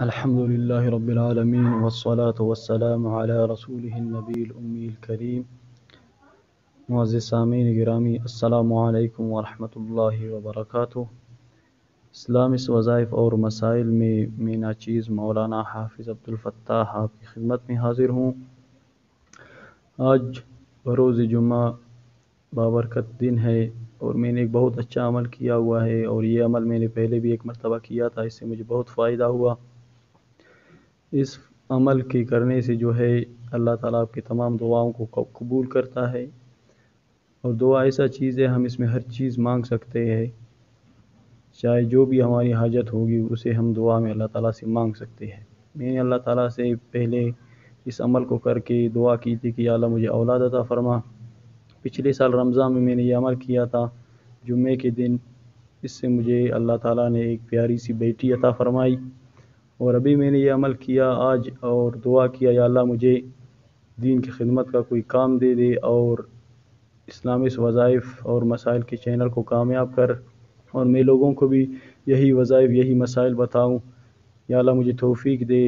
الحمد لله رب العالمين والصلاة والسلام على رسوله النبي الأمي الكريم. معزز سامعین گرامی، السلام علیکم ورحمۃ اللہ وبرکاتہ. اسلامک وظائف اور مسائل میں ناچیز مولانا حافظ عبدالفتاح آپ کی خدمت میں حاضر ہوں. آج بروز جمعہ بابرکت دن ہے اور میں نے ایک بہت اچھا عمل کیا ہوا ہے، اور یہ عمل میں نے پہلے بھی ایک مرتبہ کیا تھا. اس سے مجھے بہت فائدہ ہوا. اس عمل کے کرنے سے جو ہے اللہ تعالیٰ آپ کی تمام دعاؤں کو قبول کرتا ہے، اور دعا ایسا چیز ہے ہم اس میں ہر چیز مانگ سکتے ہیں. چاہے جو بھی ہماری حاجت ہوگی اسے ہم دعا میں اللہ تعالیٰ سے مانگ سکتے ہیں. میں نے اللہ تعالیٰ سے پہلے اس عمل کو کر کے دعا کی تھی کہ یا اللہ مجھے اولاد عطا فرما. پچھلے سال رمضان میں نے یہ عمل کیا تھا جمعے کے دن. اس سے مجھے اللہ تعالیٰ نے ایک پیاری سی بیٹی عطا فرمائی، اور ابھی میں نے یہ عمل کیا آج اور دعا کیا یا اللہ مجھے دین کی خدمت کا کوئی کام دے دے، اور اسلامک وظائف اور مسائل کے چینل کو کامیاب کر، اور میں لوگوں کو بھی یہی وظائف یہی مسائل بتاؤں. یا اللہ مجھے توفیق دے،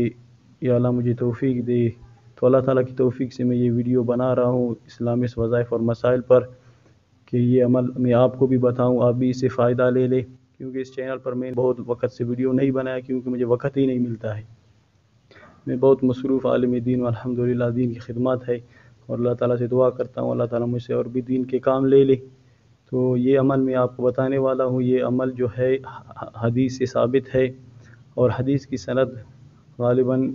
یا اللہ مجھے توفیق دے. تو اللہ تعالیٰ کی توفیق سے میں یہ ویڈیو بنا رہا ہوں اسلامک وظائف اور مسائل پر، کہ یہ عمل میں آپ کو بھی بتاؤں، آپ بھی اس سے فائدہ لے لیں. کیونکہ اس چینل پر میں بہت وقت سے ویڈیو نہیں بنایا، کیونکہ مجھے وقت ہی نہیں ملتا ہے. میں بہت مصروف عالم دین و الحمدللہ دین کی خدمت ہے، اور اللہ تعالیٰ سے دعا کرتا ہوں اللہ تعالیٰ مجھ سے اور بھی دین کے کام لے لے. تو یہ عمل میں آپ کو بتانے والا ہوں. یہ عمل جو ہے حدیث سے ثابت ہے، اور حدیث کی سند غالباً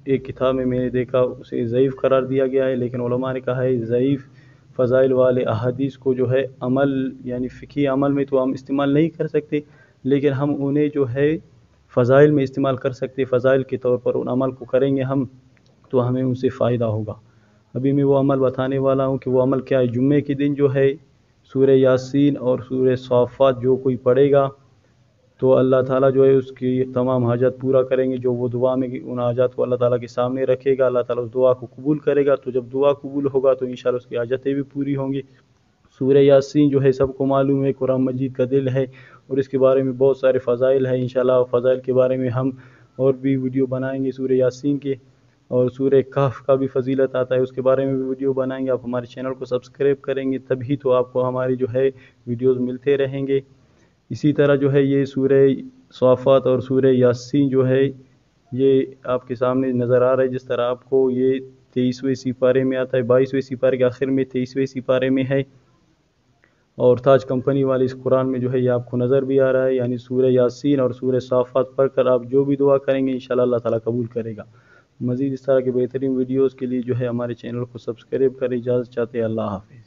ایک کتاب میں نے دیکھا اسے ضعیف قرار دیا گیا ہے، لیکن علماء نے کہا ہے ضعیف فضائل والے احادیث کو جو ہے عمل یعنی فقہی عمل میں تو ہم استعمال نہیں کر سکتے، لیکن ہم انہیں جو ہے فضائل میں استعمال کر سکتے. فضائل کے طور پر ان عمل کو کریں گے ہم تو ہمیں ان سے فائدہ ہوگا. ابھی میں وہ عمل بتانے والا ہوں کہ وہ عمل کیا ہے. جمعے کے دن جو ہے سورہ یاسین اور سورہ صافات جو کوئی پڑھے گا تو اللہ تعالیٰ جو ہے اس کی تمام حاجات پورا کریں گے. جو وہ دعا میں ان حاجات کو اللہ تعالیٰ کے سامنے رکھے گا، اللہ تعالیٰ اس دعا کو قبول کرے گا. تو جب دعا قبول ہوگا تو انشاءاللہ اس کی حاجتیں بھی پوری ہوں گی. سورہ یاسین جو ہے سب کو معلوم ہے قرآن مجید کا دل ہے، اور اس کے بارے میں بہت سارے فضائل ہیں. انشاءاللہ فضائل کے بارے میں ہم اور بھی ویڈیو بنائیں گے سورہ یاسین کے. اور سورہ کہف کا بھی فضیلت آتا ہے، اس کے بارے میں بھی ویڈیو بنائیں گے. آپ ہمارے چینل کو سبسکرائب کریں گے تبھی تو آپ کو ہماری جو ہے ویڈیوز ملتے رہیں گے. اسی طرح جو ہے یہ سورہ صافات اور سورہ یاسین جو ہے یہ آپ کے سامنے نظر آ رہا ہے. جس طرح آپ کو یہ 23ویں سپارے میں آتا ہے، 22ویں سپارے کے آخر میں 23ویں سپارے میں ہے، اور تاج کمپنی والے اس قرآن میں جو ہے یہ آپ کو نظر بھی آ رہا ہے. یعنی سورہ یاسین اور سورہ صافات پڑھ کر آپ جو بھی دعا کریں گے انشاءاللہ اللہ تعالیٰ قبول کرے گا. مزید اس طرح کے بہترین ویڈیوز کے لیے جو ہے ہمارے چینل کو سبسکرائب کریں. اجازت چاہتے ہیں. اللہ حافظ.